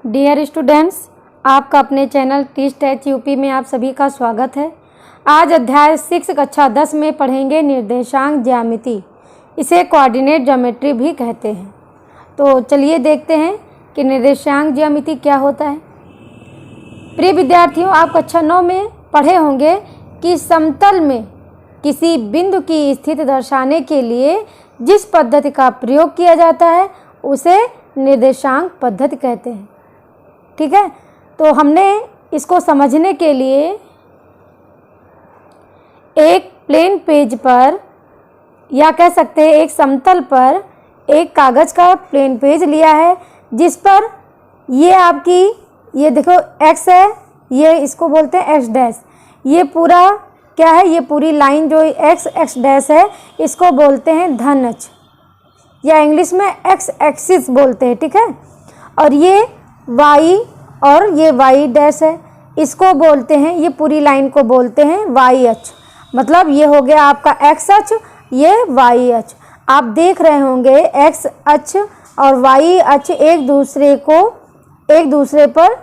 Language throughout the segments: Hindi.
डियर स्टूडेंट्स, आपका अपने चैनल टीच टच यूपी में आप सभी का स्वागत है। आज अध्याय 6 कक्षा 10 में पढ़ेंगे निर्देशांक ज्यामिति। इसे कोऑर्डिनेट ज्योमेट्री भी कहते हैं। तो चलिए देखते हैं कि निर्देशांक ज्यामिति क्या होता है। प्रिय विद्यार्थियों, आप कक्षा 9 में पढ़े होंगे कि समतल में किसी बिंदु की स्थिति दर्शाने के लिए जिस पद्धति का प्रयोग किया जाता है उसे निर्देशांक पद्धति कहते हैं। ठीक है, तो हमने इसको समझने के लिए एक प्लेन पेज पर या कह सकते हैं एक समतल पर एक कागज़ का प्लेन पेज लिया है, जिस पर ये आपकी ये देखो x है, ये इसको बोलते हैं x डैश। ये पूरा क्या है, ये पूरी लाइन जो x डैश है इसको बोलते हैं धन अक्ष या इंग्लिश में x एक्सिस बोलते हैं। ठीक है, और ये y और ये y डैश है, इसको बोलते हैं, ये पूरी लाइन को बोलते हैं y अक्ष। मतलब ये हो गया आपका x अक्ष, ये y अक्ष। आप देख रहे होंगे x अक्ष और y अक्ष एक दूसरे पर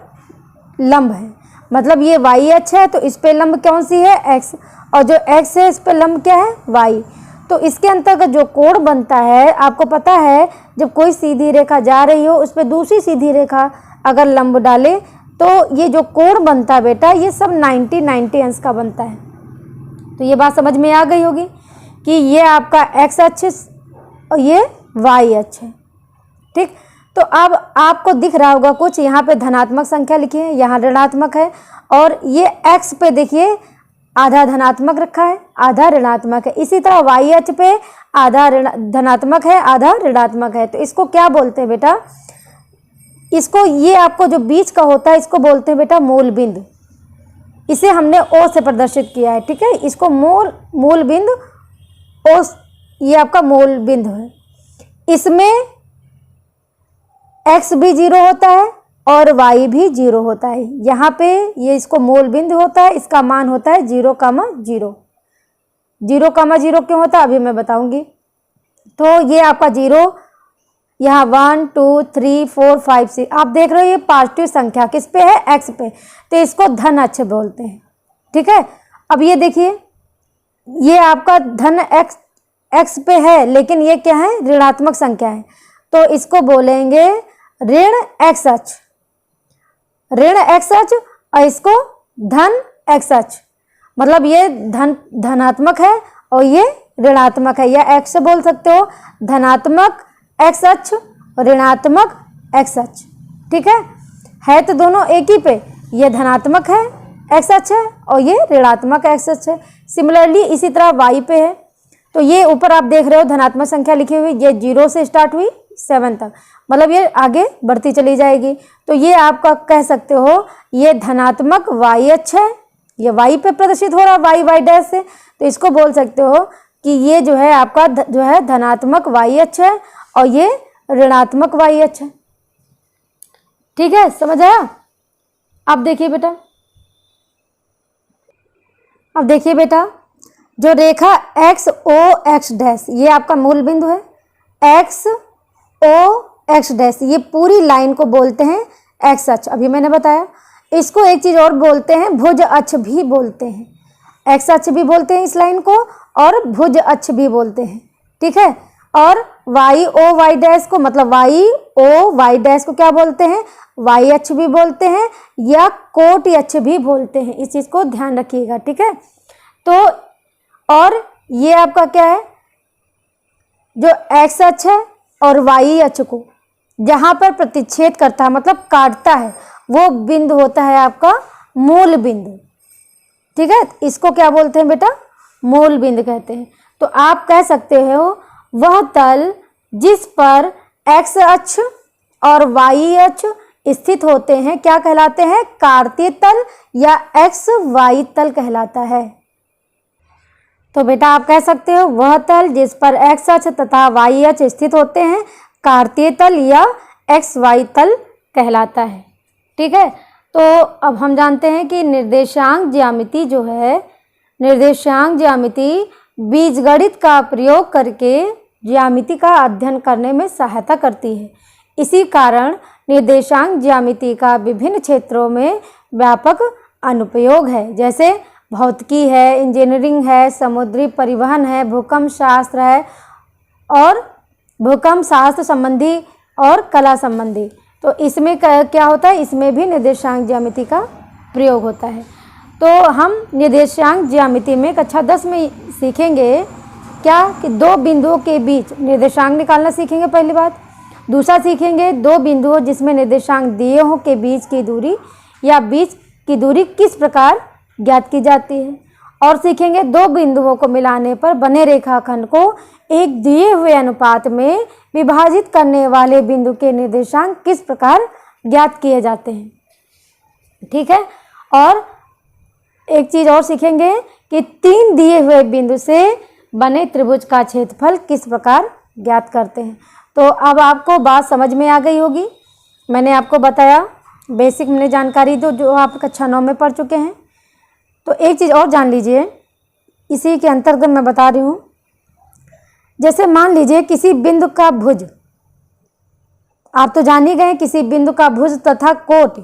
लंब है। मतलब ये y अक्ष है तो इस पे लंब कौन सी है, x, और जो x है इस पे लंब क्या है, y। तो इसके अंतर्गत जो कोण बनता है, आपको पता है जब कोई सीधी रेखा जा रही हो उस पर दूसरी सीधी रेखा अगर लंब डाले तो ये जो कोण बनता है बेटा, ये सब 90 अंश का बनता है। तो ये बात समझ में आ गई होगी कि ये आपका x अक्ष और ये y अक्ष है। ठीक, तो अब आपको दिख रहा होगा कुछ यहाँ पे धनात्मक संख्या लिखी है, यहाँ ऋणात्मक है, और ये x पे देखिए आधा धनात्मक रखा है, आधा ऋणात्मक है। इसी तरह y अक्ष पे आधा धनात्मक है, आधा ऋणात्मक है। तो इसको क्या बोलते हैं बेटा, इसको ये आपको जो बीच का होता है इसको बोलते हैं बेटा मूल बिंदु। इसे हमने O से प्रदर्शित किया है। ठीक है, इसको मूल बिंदु O, ये आपका मूल बिंदु है। इसमें x भी 0 होता है और y भी 0 होता है। यहाँ पे ये इसको मूल बिंदु होता है, इसका मान होता है 0,0। 0,0 क्यों होता है अभी मैं बताऊंगी। तो ये आपका 0, यहाँ 1 2 3 4 5 6, आप देख रहे हो ये पॉजिटिव संख्या किस पे है, x पे, तो इसको धन अक्ष बोलते हैं। ठीक है, अब ये देखिए ये आपका धन x पे है, लेकिन ये क्या है, ऋणात्मक संख्या है, तो इसको बोलेंगे ऋण x अक्ष, ऋण x अक्ष, और इसको धन x अक्ष। मतलब ये धनात्मक है और ये ऋणात्मक है, या x से बोल सकते हो धनात्मक x अक्ष, ऋणात्मक x अक्ष। ठीक है तो दोनों एक ही पे, ये धनात्मक है x अक्ष है और ये ऋणात्मक x अक्ष है। सिमिलरली इसी तरह y पे है, तो ये ऊपर आप देख रहे हो धनात्मक संख्या लिखी हुई, ये 0 से स्टार्ट हुई 7 तक, मतलब ये आगे बढ़ती चली जाएगी। तो ये आपका कह सकते हो ये धनात्मक y अक्ष है, ये y पे प्रदर्शित हो रहा है y डैश से, तो इसको बोल सकते हो कि ये जो है आपका जो है धनात्मक y अक्ष है और ये ऋणात्मक y अक्ष है। ठीक है, समझ आया। अब देखिए बेटा, जो रेखा x o x डैश, ये आपका मूल बिंदु है, x o x डैश, ये पूरी लाइन को बोलते हैं x अक्ष। अभी मैंने बताया, इसको एक चीज और बोलते हैं, भुज अक्ष भी बोलते हैं। x अक्ष भी बोलते हैं इस लाइन को और भुज अक्ष भी बोलते हैं। ठीक है, और y o y डैश को, मतलब y o y डैश को क्या बोलते हैं, y अक्ष भी बोलते हैं या कोटि अक्ष भी बोलते हैं। इस चीज को ध्यान रखिएगा। ठीक है, तो और ये आपका क्या है, जो x अक्ष है और y अक्ष को जहां पर प्रतिच्छेद करता है, मतलब काटता है, वो बिंदु होता है आपका मूल बिंदु। ठीक है, इसको क्या बोलते हैं बेटा, मूल बिंदु कहते हैं। तो आप कह सकते हो वह तल जिस पर x अक्ष और y अक्ष स्थित होते हैं क्या कहलाते हैं, कार्तीय तल या XY तल कहलाता है। तो बेटा आप कह सकते हो वह तल जिस पर x अक्ष तथा y अक्ष स्थित होते हैं कार्तीय तल या XY तल कहलाता है। ठीक है, तो अब हम जानते हैं कि निर्देशांक ज्यामिति जो है, निर्देशांक ज्यामिति बीजगणित का प्रयोग करके ज्यामिति का अध्ययन करने में सहायता करती है। इसी कारण निर्देशांक ज्यामिति का विभिन्न क्षेत्रों में व्यापक अनुप्रयोग है, जैसे भौतिकी है, इंजीनियरिंग है, समुद्री परिवहन है, भूकंप शास्त्र है और भूकंप शास्त्र संबंधी और कला संबंधी। तो इसमें क्या होता है, इसमें भी निर्देशांक ज्यामिति का प्रयोग होता है। तो हम निर्देशांक ज्यामिति में कक्षा 10 में सीखेंगे क्या कि दो बिंदुओं के बीच निर्देशांक निकालना सीखेंगे पहली बात। दूसरा सीखेंगे दो बिंदुओं जिसमें निर्देशांक दिए हों के बीच की दूरी या बीच की दूरी किस प्रकार ज्ञात की जाती है। और सीखेंगे दो बिंदुओं को मिलाने पर बने रेखाखंड को एक दिए हुए अनुपात में विभाजित करने वाले बिंदु के निर्देशांक किस प्रकार ज्ञात किए जाते हैं। ठीक है। और एक चीज़ और सीखेंगे कि तीन दिए हुए बिंदु से बने त्रिभुज का क्षेत्रफल किस प्रकार ज्ञात करते हैं। तो अब आपको बात समझ में आ गई होगी। मैंने आपको बताया बेसिक में जानकारी जो आप कक्षा 9 में पढ़ चुके हैं। तो एक चीज़ और जान लीजिए, इसी के अंतर्गत मैं बता रही हूँ। जैसे मान लीजिए किसी बिंदु का भुज, आप तो जान ही गए किसी बिंदु का भुज तथा कोट।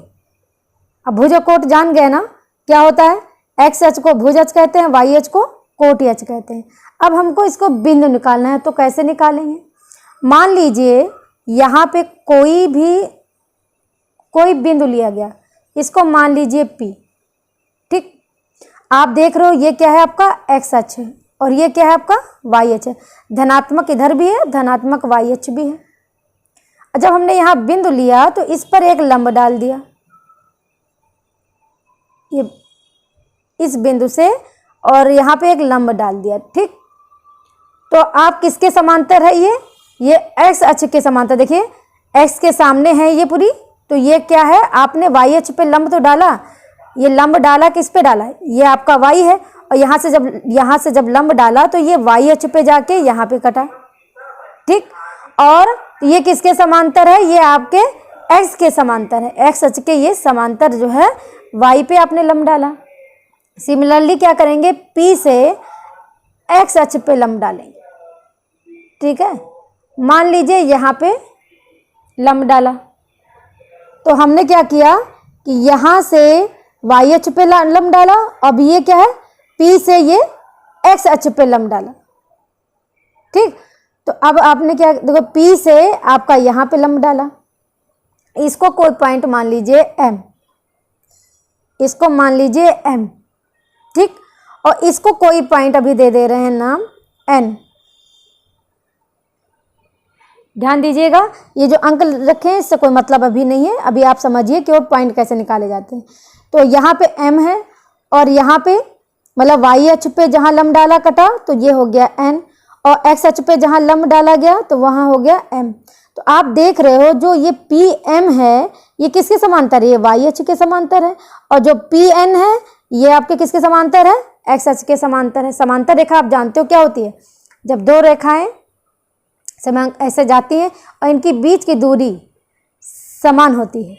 अब भुज और कोट जान गए ना, क्या होता है, एक्स अक्ष को भुज अक्ष कहते हैं, वाई अक्ष को कोटि अक्ष कहते हैं। अब हमको इसको बिंदु निकालना है, तो कैसे निकालेंगे। मान लीजिए यहाँ पे कोई बिंदु लिया गया, इसको मान लीजिए P। ठीक, आप देख रहे हो ये क्या है, आपका एक्स अक्ष है और ये क्या है, आपका वाई अक्ष है। धनात्मक इधर भी है, धनात्मक वाई अक्ष भी है। जब हमने यहाँ बिंदु लिया तो इस पर एक लंब डाल दिया, ये इस बिंदु से, और यहाँ पे एक लंब डाल दिया। ठीक, तो आप किसके समांतर है, ये एक्स अक्ष के समांतर। देखिए एक्स के सामने है ये पूरी, तो ये क्या है, आपने वाई अक्ष पे लंब तो डाला, ये लंब डाला किस पे डाला, ये आपका वाई है। और यहाँ से जब लंब डाला तो ये वाई अक्ष पे जाके यहाँ पे कटा। ठीक, और ये किसके समांतर है, ये आपके एक्स के समांतर है। एक्स अक्ष के ये समांतर जो है वाई पे आपने लंब डाला। सिमिलरली क्या करेंगे, P से एक्स अक्ष पे लंब डालेंगे। ठीक है, मान लीजिए यहाँ पे लंब डाला, तो हमने क्या किया कि यहाँ से वाई अक्ष पे लंब डाला। अब ये क्या है, P से ये एक्स अक्ष पे लंब डाला। ठीक, तो अब आपने क्या, देखो P से आपका यहाँ पे लंब डाला, इसको कोई पॉइंट मान लीजिए M, इसको मान लीजिए M। ठीक, और इसको कोई पॉइंट अभी दे रहे हैं नाम N। ध्यान दीजिएगा, ये जो अंक रखे हैं इससे कोई मतलब अभी नहीं है, अभी आप समझिए कि वो पॉइंट कैसे निकाले जाते हैं। तो यहाँ पे M है और यहाँ पे मतलब वाई अक्ष पे जहाँ लंब डाला कटा तो ये हो गया N, और एक्स अक्ष पे जहाँ लंब डाला गया तो वहाँ हो गया M। तो आप देख रहे हो जो ये PM है ये किसके समांतर है, ये वाई अक्ष के समांतर है। और जो PN है ये आपके किसके समांतर है, एक्स अक्ष के समांतर है। समांतर रेखा आप जानते हो क्या होती है, जब दो रेखाएं ऐसे जाती हैं और इनकी बीच की दूरी समान होती है।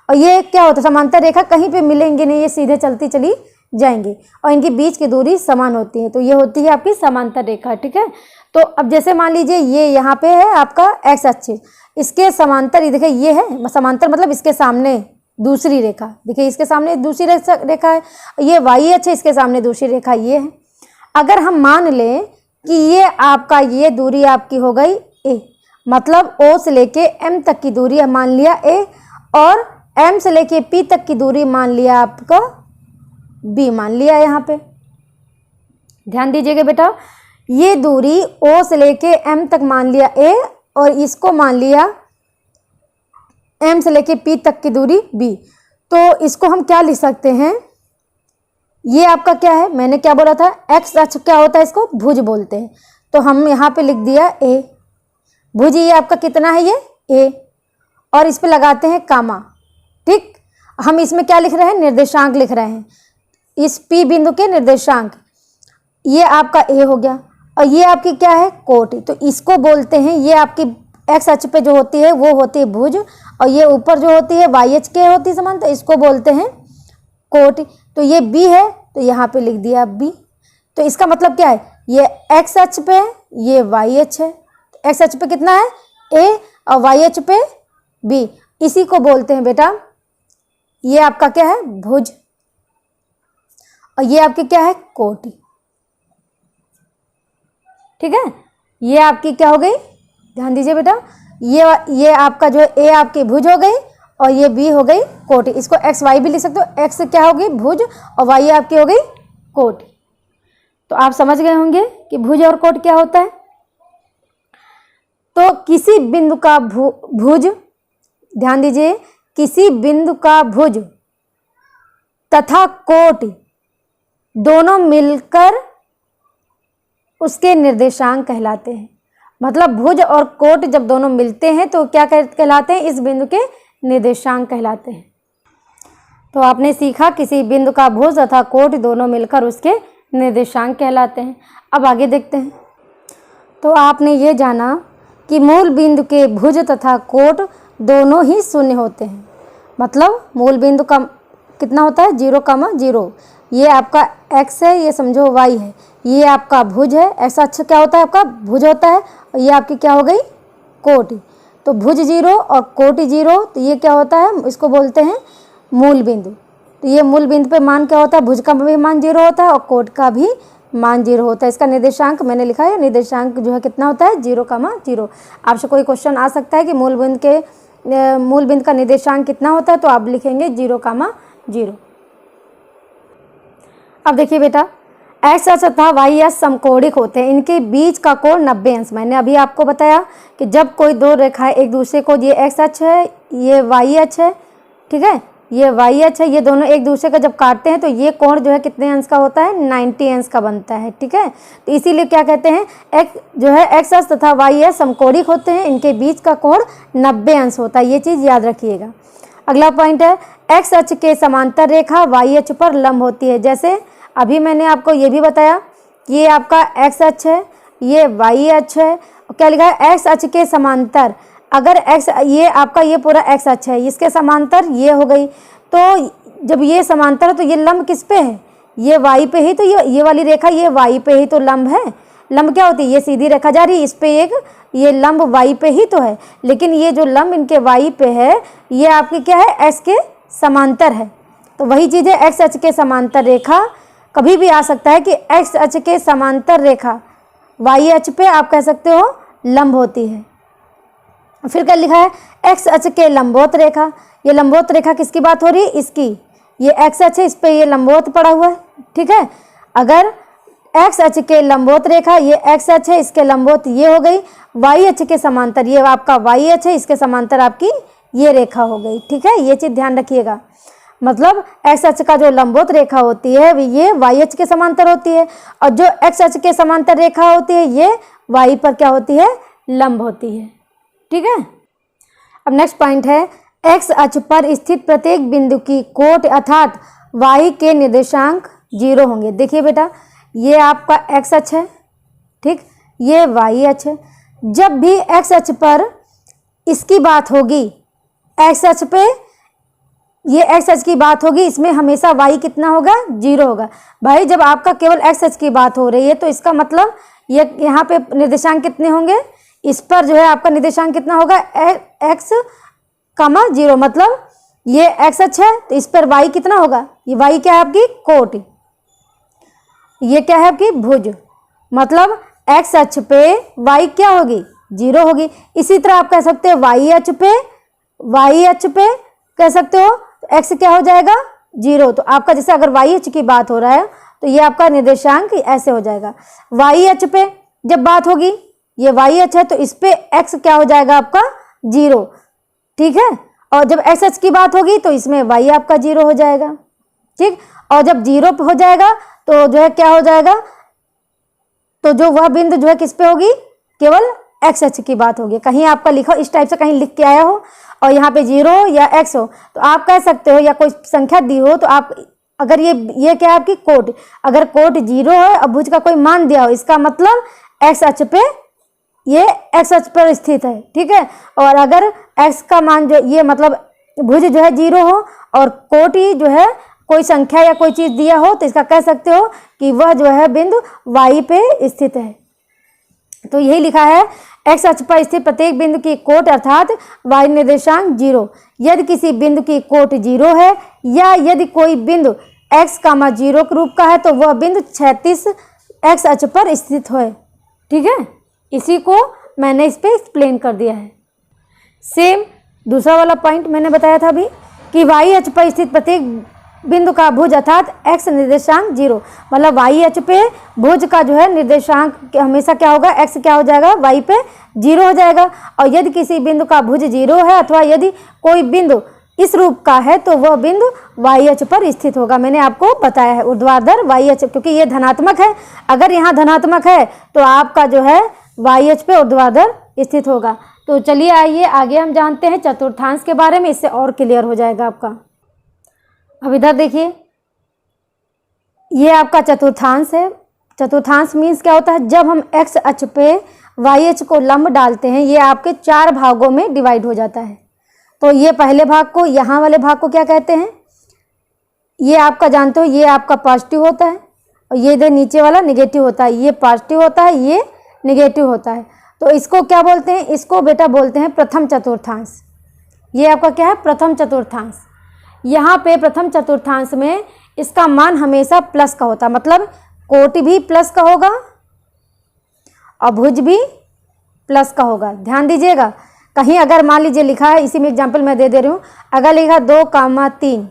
और ये क्या होता है, समांतर रेखा कहीं पे मिलेंगे नहीं, ये सीधे चलती चली जाएंगी और इनकी बीच की दूरी समान होती है, तो ये होती है आपकी समांतर रेखा। ठीक है, तो अब जैसे मान लीजिए ये यहाँ पे है आपका एक्स अक्ष, इसके समांतर, ये देखिए ये है समांतर, मतलब इसके सामने दूसरी रेखा, देखिए इसके सामने दूसरी रेखा है, ये वाई अक्ष, इसके सामने दूसरी रेखा ये है। अगर हम मान लें कि ये आपका, ये दूरी आपकी हो गई A, मतलब O से लेके M तक की दूरी मान लिया A, और M से लेके P तक की दूरी मान लिया आपका B मान लिया। यहाँ पे ध्यान दीजिएगा बेटा, ये दूरी O से लेके M तक मान लिया A, और इसको मान लिया M से लेके P तक की दूरी B। तो इसको हम क्या लिख सकते हैं, ये आपका क्या है, मैंने क्या बोला था, एक्स अक्ष क्या होता है, इसको भुज बोलते हैं। तो हम यहाँ पे लिख दिया A, भुज ये आपका कितना है, ये A, और इस पे लगाते हैं कामा। ठीक, हम इसमें क्या लिख रहे हैं, निर्देशांक लिख रहे हैं, इस P बिंदु के निर्देशांक। ये आपका A हो गया, और ये आपकी क्या है, कोटि। तो इसको बोलते हैं, ये आपकी एक्स अक्ष पे जो होती है वो होती है भुज, और ये ऊपर जो होती है वाई अक्ष के होती है समांतर, इसको बोलते हैं कोटि। तो ये B है, तो यहाँ पे लिख दिया B। तो इसका मतलब क्या है, ये एक्स अक्ष पे है, ये वाई अक्ष है। एक्स अक्ष पे कितना है A, और वाई अक्ष पे B। इसी को बोलते हैं बेटा, ये आपका क्या है, भुज, और ये आपकी क्या है, कोटि। ठीक है, ये आपकी क्या हो गई, ध्यान दीजिए बेटा, ये आपका जो ए आपकी भुज हो गई और ये बी हो गई कोटि। इसको एक्स वाई भी लिख सकते हो, एक्स क्या होगी भुज और वाई आपकी हो गई कोटि। तो आप समझ गए होंगे कि भुज और कोटि क्या होता है। तो किसी बिंदु का भुज, ध्यान दीजिए, किसी बिंदु का भुज तथा कोटि दोनों मिलकर उसके निर्देशांक कहलाते हैं। मतलब भुज और कोटि जब दोनों मिलते हैं तो क्या कहलाते हैं, इस बिंदु के निर्देशांक कहलाते हैं। तो आपने सीखा किसी बिंदु का भुज तथा कोटि दोनों मिलकर उसके निर्देशांक कहलाते हैं। अब आगे देखते हैं। तो आपने ये जाना कि मूल बिंदु के भुज तथा कोटि दोनों ही शून्य होते हैं। मतलब मूल बिंदु का कितना होता है, 0,0। ये आपका x है, ये समझो y है, ये आपका भुज है, ऐसा अच्छा क्या होता है आपका भुज होता है, और ये आपकी क्या हो गई कोटि। तो भुज 0 और कोटि 0, तो ये क्या होता है, इसको बोलते हैं मूल बिंदु। तो ये मूल बिंदु पे मान क्या होता है, भुज का भी मान 0 होता है और कोटि का भी मान 0 होता है। इसका निर्देशांक मैंने लिखा है, निर्देशांक जो है कितना होता है, 0,0। आपसे कोई क्वेश्चन आ सकता है कि मूल बिंदु का निर्देशांक कितना होता है, तो आप लिखेंगे 0,0। अब देखिए बेटा, एक्स अक्ष तथा वाई अक्ष समकोणिक होते हैं, इनके बीच का कोण 90 अंश। मैंने अभी आपको बताया कि जब कोई दो रेखाएं एक दूसरे को, ये एक्स अक्ष है, ये वाई अक्ष है, ठीक है, ये वाई अक्ष है, ये दोनों एक दूसरे का जब काटते हैं तो ये कोण जो है कितने अंश का होता है, 90 अंश का बनता है। ठीक है, तो इसीलिए क्या कहते हैं, एक्स अक्ष तथा वाई अक्ष समकोणिक होते हैं, इनके बीच का कोण 90 अंश होता है। ये चीज़ याद रखिएगा। अगला पॉइंट है, एक्स अक्ष के समांतर रेखा वाई अक्ष पर लंब होती है। जैसे अभी मैंने आपको ये भी बताया कि ये आपका एक्स अक्ष है, ये वाई अक्ष है, क्या लिखा है, एक्स अक्ष के समांतर। अगर एक्स, ये आपका ये पूरा एक्स अक्ष है, इसके समांतर ये हो गई, तो जब ये समांतर है तो ये लंब किस पे है, ये वाई पे ही। तो ये वाली रेखा ये वाई पे ही तो लंब है। लंब क्या होती है, ये सीधी रेखा जा रही है, इस पे एक ये लंब वाई पे ही तो है, लेकिन ये जो लंब इनके वाई पे है ये आपकी क्या है, एक्स के समांतर है। तो वही चीज़ है, एक्स अक्ष के समांतर रेखा कभी भी आ सकता है कि एक्स अक्ष के समांतर रेखा वाई अक्ष पे आप कह सकते हो लंब होती है। फिर क्या लिखा है, एक्स अक्ष के लंबवत रेखा। ये लंबवत रेखा किसकी बात हो रही है, इसकी। ये एक्स अक्ष है, इस पे ये लंबवत पड़ा हुआ है। ठीक है, अगर एक्स अक्ष के लंबवत रेखा, ये एक्स अक्ष है, इसके लंबवत ये हो गई, वाई अक्ष के समांतर ये आपका वाई अक्ष है, इसके समांतर आपकी ये रेखा हो गई। ठीक है, ये चीज़ ध्यान रखिएगा। मतलब एक्स अक्ष का जो लंबवत रेखा होती है ये वाई अक्ष के समांतर होती है, और जो एक्स अक्ष के समांतर रेखा होती है ये वाई पर क्या होती है, लंब होती है। ठीक है, अब नेक्स्ट पॉइंट है, एक्स अक्ष पर स्थित प्रत्येक बिंदु की कोटि अर्थात वाई के निर्देशांक 0 होंगे। देखिए बेटा, ये आपका एक्स अक्ष है, ठीक, ये वाई अक्ष है। जब भी एक्स अक्ष पर इसकी बात होगी, एक्स अक्ष पे ये एक्स अक्ष की बात होगी, इसमें हमेशा वाई कितना होगा, 0 होगा। भाई जब आपका केवल एक्स अक्ष की बात हो रही है तो इसका मतलब ये यहाँ पे निर्देशांक कितने होंगे, इस पर जो है आपका निर्देशांक कितना होगा, एक्स, 0। मतलब ये एक्स अक्ष है तो इस पर वाई कितना होगा, ये वाई क्या है आपकी कोटि, ये क्या है आपकी भुज। मतलब एक्स अक्ष पे वाई क्या होगी, 0 होगी। इसी तरह आप कह सकते हो वाई अक्ष पे कह सकते हो तो एक्स क्या हो जाएगा, 0। तो आपका जैसे अगर वाई अक्ष की बात हो रहा है तो ये आपका निर्देशांक ऐसे हो जाएगा। वाई अक्ष पे जब बात होगी, ये वाई अक्ष है तो इस पे एक्स क्या हो जाएगा आपका, 0। ठीक है, और जब एक्स अक्ष की बात होगी तो इसमें वाई आपका 0 हो जाएगा। ठीक, और जब 0 हो जाएगा तो जो है क्या हो जाएगा, तो जो वह बिंदु जो है किस पे होगी, केवल एक्स अक्ष की बात होगी। कहीं आपका लिखा इस टाइप से कहीं लिख के आया हो और यहाँ पे 0 या x हो तो आप कह सकते हो, या कोई संख्या दी हो तो आप, अगर ये क्या है आपकी कोटि, अगर कोटि 0 है और भुज का कोई मान दिया हो, इसका मतलब एक्स अक्ष पे ये एक्स अक्ष पर स्थित है। ठीक है, और अगर x का मान जो ये मतलब भुज जो है 0 हो और कोटि जो है कोई संख्या या कोई चीज़ दिया हो तो इसका कह सकते हो कि वह जो है बिंदु वाई पे स्थित है। तो यही लिखा है, एक्स अक्ष पर स्थित प्रत्येक बिंदु की कोट अर्थात y निर्देशांक 0 यदि किसी बिंदु की कोट 0 है या यदि कोई बिंदु x, 0 के रूप का है तो वह बिंदु क्षैतिज x अक्ष पर स्थित है। ठीक है, इसी को मैंने इस पे एक्सप्लेन कर दिया है। सेम दूसरा वाला पॉइंट मैंने बताया था अभी कि y अक्ष पर स्थित प्रत्येक बिंदु का भुज अर्थात x निर्देशांक 0, मतलब y अक्ष पे भुज का जो है निर्देशांक हमेशा क्या होगा, x क्या हो जाएगा, y पे 0 हो जाएगा। और यदि किसी बिंदु का भुज 0 है अथवा यदि कोई बिंदु इस रूप का है तो वह बिंदु y अक्ष पर स्थित होगा। मैंने आपको बताया है ऊर्ध्वाधर y अक्ष, क्योंकि ये धनात्मक है, अगर यहाँ धनात्मक है तो आपका जो है y अक्ष पे ऊर्ध्वाधर स्थित होगा। तो चलिए आइए आगे हम जानते हैं चतुर्थांश के बारे में, इससे और क्लियर हो जाएगा आपका। अब इधर देखिए, ये आपका चतुर्थांश है। चतुर्थांश मीन्स क्या होता है, जब हम x अक्ष पे y अक्ष को लंब डालते हैं, ये आपके 4 भागों में डिवाइड हो जाता है। तो ये पहले भाग को, यहाँ वाले भाग को क्या कहते हैं, ये आपका जानते हो, ये आपका पॉजिटिव होता है और ये इधर नीचे वाला निगेटिव होता है। ये पॉजिटिव होता है, ये निगेटिव होता है। तो इसको क्या बोलते हैं, इसको बेटा बोलते हैं प्रथम चतुर्थांश। ये आपका क्या है, प्रथम चतुर्थांश। यहाँ पे प्रथम चतुर्थांश में इसका मान हमेशा प्लस का होता है, मतलब कोटि भी प्लस का होगा और भुज भी प्लस का होगा। ध्यान दीजिएगा, कहीं अगर मान लीजिए लिखा है, इसी में एग्जाम्पल मैं दे रही हूँ, अगर लिखा 2, 3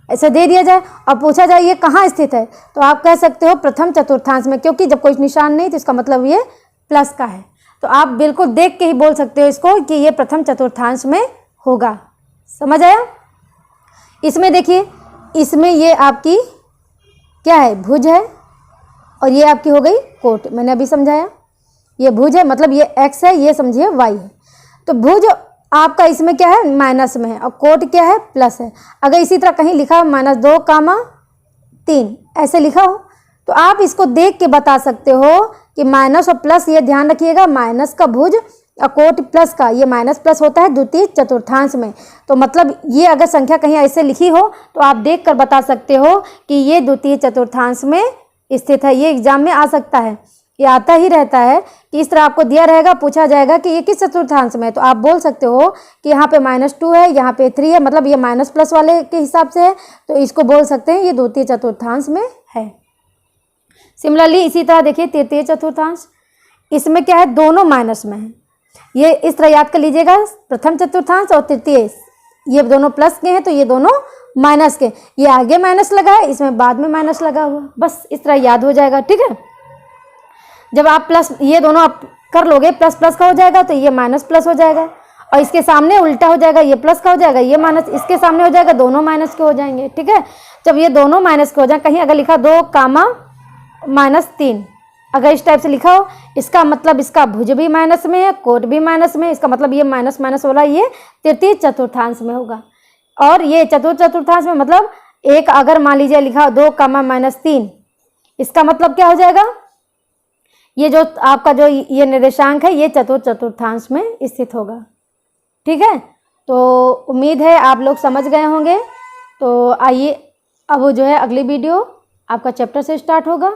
ऐसे दे दिया जाए और पूछा जाए ये कहाँ स्थित है, तो आप कह सकते हो प्रथम चतुर्थांश में, क्योंकि जब कोई निशान नहीं तो इसका मतलब ये प्लस का है। तो आप बिल्कुल देख के ही बोल सकते हो इसको कि ये प्रथम चतुर्थांश में होगा। समझ आया। इसमें देखिए, इसमें ये आपकी क्या है, भुज है और ये आपकी हो गई कोट। मैंने अभी समझाया, ये भुज है मतलब ये x है, ये समझिए y है। तो भुज आपका इसमें क्या है, माइनस में है और कोट क्या है, प्लस है। अगर इसी तरह कहीं लिखा हो -2, 3 ऐसे लिखा हो तो आप इसको देख के बता सकते हो कि माइनस और प्लस, ये ध्यान रखिएगा, माइनस का भुज और कोट प्लस का, ये माइनस प्लस होता है द्वितीय चतुर्थांश में। तो मतलब ये अगर संख्या कहीं ऐसे लिखी हो तो आप देख कर बता सकते हो कि ये द्वितीय चतुर्थांश में स्थित है। ये एग्जाम में आ सकता है, ये आता ही रहता है कि इस तरह आपको दिया रहेगा, पूछा जाएगा कि ये किस चतुर्थांश में है, तो आप बोल सकते हो कि यहाँ पे -2 है, यहाँ पे 3 है, मतलब ये माइनस प्लस वाले के हिसाब से है, तो इसको बोल सकते हैं ये द्वितीय चतुर्थांश में है। सिमिलरली इसी तरह देखिए तृतीय चतुर्थांश, इसमें क्या है, दोनों माइनस में है। ये इस तरह याद कर लीजिएगा, प्रथम चतुर्थांश और तृतीय, ये दोनों प्लस के हैं तो ये दोनों माइनस के, ये आगे माइनस लगा है, इसमें बाद में माइनस लगा हुआ, बस इस तरह याद हो जाएगा। ठीक है, जब आप प्लस ये दोनों आप कर लोगे, प्लस प्लस का हो जाएगा तो ये माइनस प्लस हो जाएगा और इसके सामने उल्टा हो जाएगा, ये प्लस का हो जाएगा, ये माइनस इसके सामने हो जाएगा, दोनों माइनस के हो जाएंगे। ठीक है, जब ये दोनों माइनस के हो जाए, कहीं अगर लिखा 2, -3 अगर इस टाइप से लिखा हो, इसका मतलब इसका भुज भी माइनस में है, कोट भी माइनस में है, इसका मतलब ये माइनस माइनस वाला ये तृतीय चतुर्थांश में होगा। और ये चतुर्थ चतुर्थांश में मतलब एक अगर मान लीजिए लिखा 2, -3, इसका मतलब क्या हो जाएगा, ये जो आपका जो ये निर्देशांक है ये चतुर्थ चतुर्थांश में स्थित होगा। ठीक है, तो उम्मीद है आप लोग समझ गए होंगे। तो आइए अब जो है अगली वीडियो आपका चैप्टर से स्टार्ट होगा।